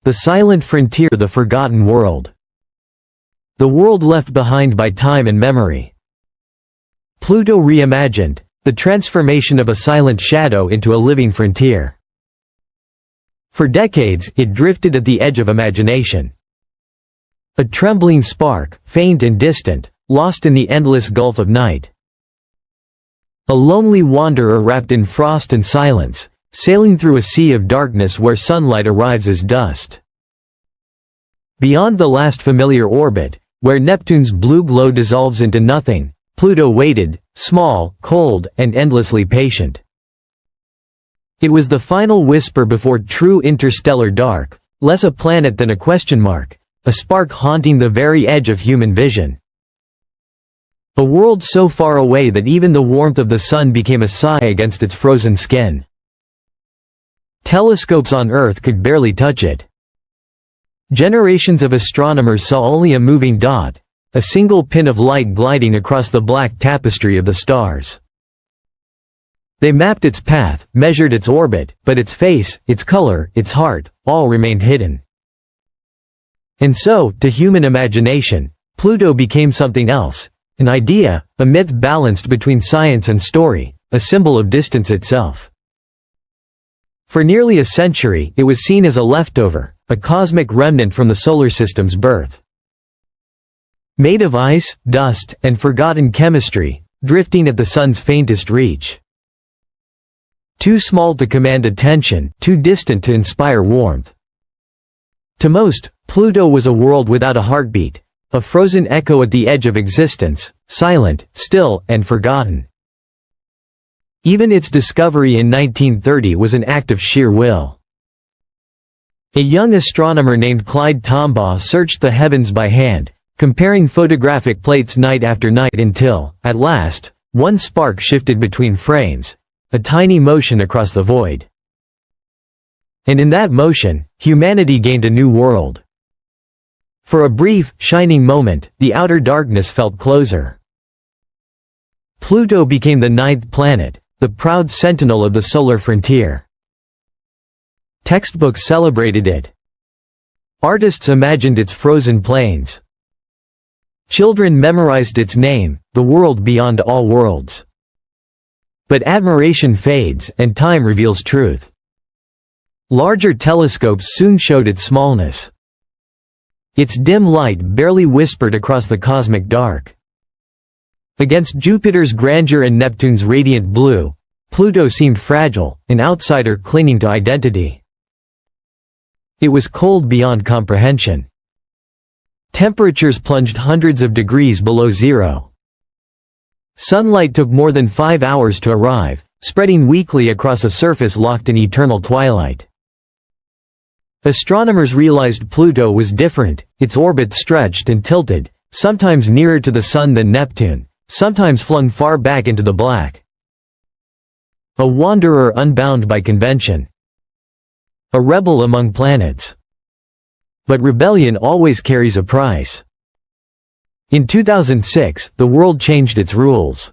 The silent frontier, the forgotten world. The world left behind by time and memory. Pluto reimagined, the transformation of a silent shadow into a living frontier. For decades, it drifted at the edge of imagination. A trembling spark, faint and distant, lost in the endless gulf of night. A lonely wanderer wrapped in frost and silence, sailing through a sea of darkness where sunlight arrives as dust. Beyond the last familiar orbit, where Neptune's blue glow dissolves into nothing, Pluto waited, small, cold, and endlessly patient. It was the final whisper before true interstellar dark, less a planet than a question mark, a spark haunting the very edge of human vision. A world so far away that even the warmth of the sun became a sigh against its frozen skin. Telescopes on Earth could barely touch it. Generations of astronomers saw only a moving dot, a single pin of light gliding across the black tapestry of the stars. They mapped its path, measured its orbit, but its face, its color, its heart, all remained hidden. And so, to human imagination, Pluto became something else, an idea, a myth balanced between science and story, a symbol of distance itself. For nearly a century, it was seen as a leftover, a cosmic remnant from the solar system's birth. Made of ice, dust, and forgotten chemistry, drifting at the sun's faintest reach. Too small to command attention, too distant to inspire warmth. To most, Pluto was a world without a heartbeat, a frozen echo at the edge of existence, silent, still, and forgotten. Even its discovery in 1930 was an act of sheer will. A young astronomer named Clyde Tombaugh searched the heavens by hand, comparing photographic plates night after night until, at last, one spark shifted between frames, a tiny motion across the void. And in that motion, humanity gained a new world. For a brief, shining moment, the outer darkness felt closer. Pluto became the ninth planet, the proud sentinel of the solar frontier. Textbooks celebrated it. Artists imagined its frozen plains. Children memorized its name, the world beyond all worlds. But admiration fades, and time reveals truth. Larger telescopes soon showed its smallness. Its dim light barely whispered across the cosmic dark. Against Jupiter's grandeur and Neptune's radiant blue, Pluto seemed fragile, an outsider clinging to identity. It was cold beyond comprehension. Temperatures plunged hundreds of degrees below zero. Sunlight took more than 5 hours to arrive, spreading weakly across a surface locked in eternal twilight. Astronomers realized Pluto was different, its orbit stretched and tilted, sometimes nearer to the Sun than Neptune, sometimes flung far back into the black. A wanderer unbound by convention. A rebel among planets. But rebellion always carries a price. In 2006, the world changed its rules.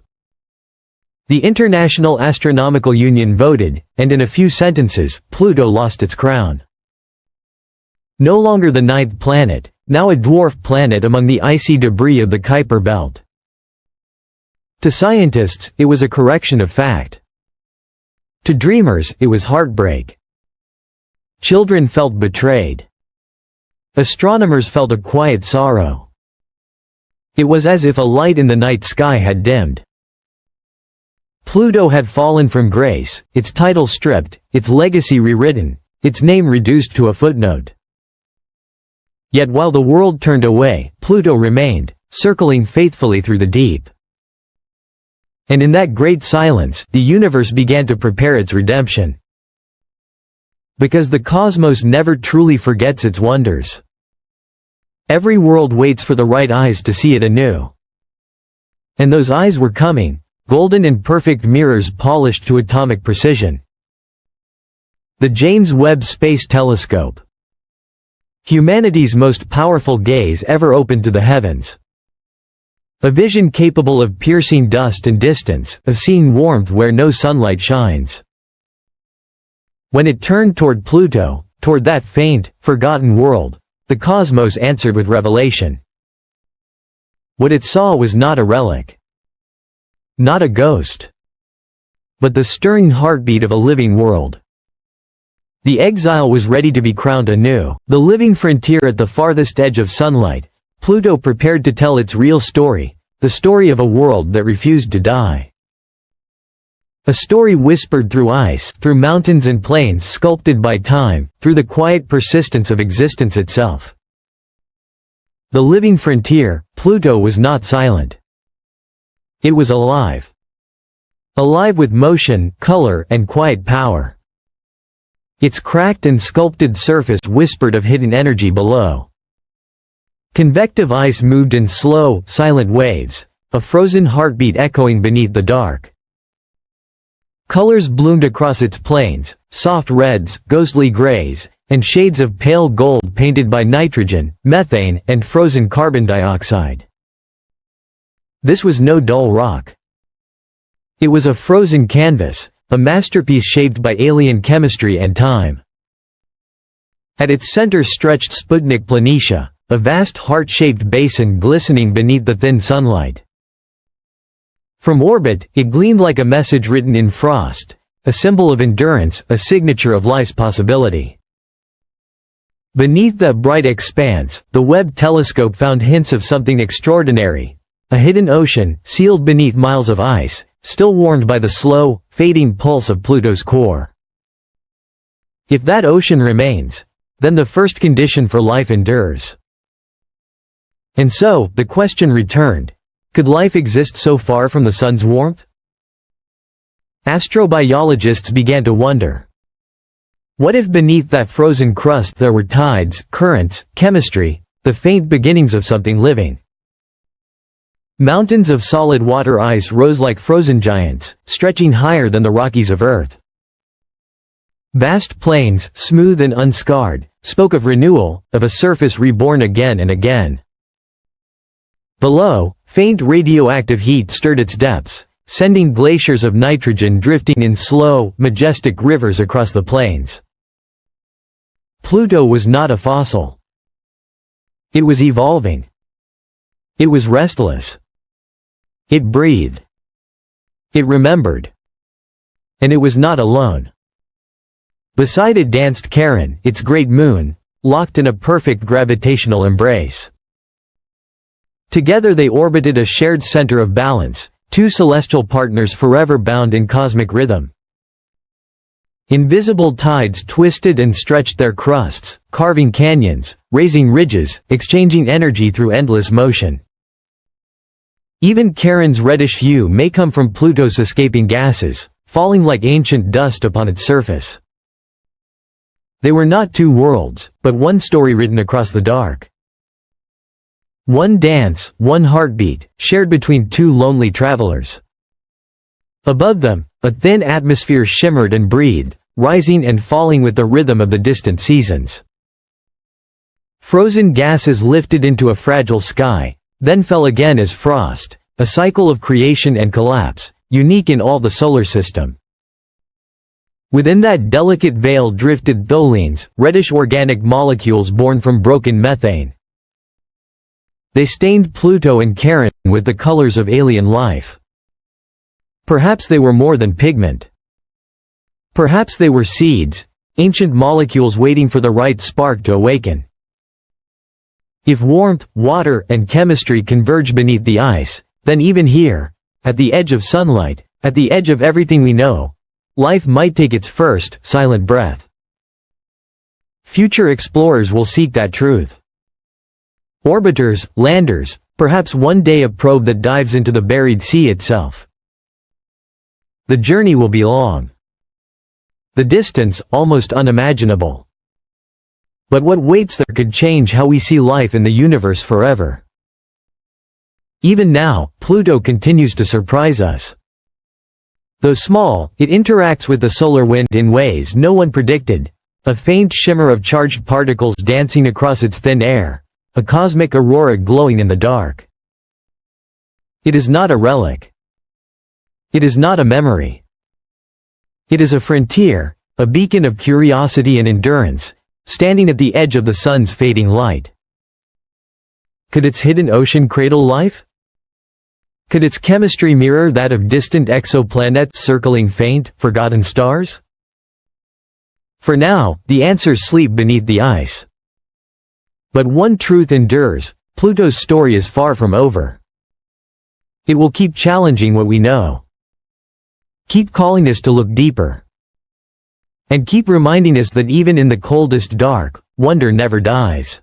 The International Astronomical Union voted, and in a few sentences, Pluto lost its crown. No longer the ninth planet, now a dwarf planet among the icy debris of the Kuiper Belt. To scientists, it was a correction of fact. To dreamers, it was heartbreak. Children felt betrayed. Astronomers felt a quiet sorrow. It was as if a light in the night sky had dimmed. Pluto had fallen from grace, its title stripped, its legacy rewritten, its name reduced to a footnote. Yet while the world turned away, Pluto remained, circling faithfully through the deep. And in that great silence, the universe began to prepare its redemption. Because the cosmos never truly forgets its wonders. Every world waits for the right eyes to see it anew. And those eyes were coming, golden and perfect mirrors polished to atomic precision. The James Webb Space Telescope. Humanity's most powerful gaze ever opened to the heavens. A vision capable of piercing dust and distance, of seeing warmth where no sunlight shines. When it turned toward Pluto, toward that faint, forgotten world, the cosmos answered with revelation. What it saw was not a relic, not a ghost, but the stirring heartbeat of a living world. The exile was ready to be crowned anew. The living frontier at the farthest edge of sunlight, Pluto prepared to tell its real story, the story of a world that refused to die. A story whispered through ice, through mountains and plains sculpted by time, through the quiet persistence of existence itself. The living frontier, Pluto, was not silent. It was alive. Alive with motion, color, and quiet power. Its cracked and sculpted surface whispered of hidden energy below. Convective ice moved in slow, silent waves, a frozen heartbeat echoing beneath the dark. Colors bloomed across its plains, soft reds, ghostly grays, and shades of pale gold painted by nitrogen, methane, and frozen carbon dioxide. This was no dull rock. It was a frozen canvas, a masterpiece shaped by alien chemistry and time. At its center stretched Sputnik Planitia, a vast heart-shaped basin glistening beneath the thin sunlight. From orbit, it gleamed like a message written in frost, a symbol of endurance, a signature of life's possibility. Beneath that bright expanse, the Webb telescope found hints of something extraordinary, a hidden ocean, sealed beneath miles of ice, still warmed by the slow, fading pulse of Pluto's core. If that ocean remains, then the first condition for life endures. And so, the question returned. Could life exist so far from the sun's warmth? Astrobiologists began to wonder. What if beneath that frozen crust there were tides, currents, chemistry, the faint beginnings of something living? Mountains of solid water ice rose like frozen giants, stretching higher than the Rockies of Earth. Vast plains, smooth and unscarred, spoke of renewal, of a surface reborn again and again. Below, faint radioactive heat stirred its depths, sending glaciers of nitrogen drifting in slow, majestic rivers across the plains. Pluto was not a fossil. It was evolving. It was restless. It breathed. It remembered. And it was not alone. Beside it danced Charon, its great moon, locked in a perfect gravitational embrace. Together they orbited a shared center of balance, two celestial partners forever bound in cosmic rhythm. Invisible tides twisted and stretched their crusts, carving canyons, raising ridges, exchanging energy through endless motion. Even Charon's reddish hue may come from Pluto's escaping gases, falling like ancient dust upon its surface. They were not two worlds, but one story written across the dark. One dance, one heartbeat, shared between two lonely travelers. Above them, a thin atmosphere shimmered and breathed, rising and falling with the rhythm of the distant seasons. Frozen gases lifted into a fragile sky, then fell again as frost, a cycle of creation and collapse, unique in all the solar system. Within that delicate veil drifted tholins, reddish organic molecules born from broken methane. They stained Pluto and Charon with the colors of alien life. Perhaps they were more than pigment. Perhaps they were seeds, ancient molecules waiting for the right spark to awaken. If warmth, water, and chemistry converge beneath the ice, then even here, at the edge of sunlight, at the edge of everything we know, life might take its first, silent breath. Future explorers will seek that truth. Orbiters, landers, perhaps one day a probe that dives into the buried sea itself. The journey will be long. The distance, almost unimaginable. But what waits there could change how we see life in the universe forever. Even now, Pluto continues to surprise us. Though small, it interacts with the solar wind in ways no one predicted, a faint shimmer of charged particles dancing across its thin air. A cosmic aurora glowing in the dark. It is not a relic. It is not a memory. It is a frontier, a beacon of curiosity and endurance, standing at the edge of the sun's fading light. Could its hidden ocean cradle life? Could its chemistry mirror that of distant exoplanets circling faint, forgotten stars? For now, the answers sleep beneath the ice. But one truth endures: Pluto's story is far from over. It will keep challenging what we know. Keep calling us to look deeper. And keep reminding us that even in the coldest dark, wonder never dies.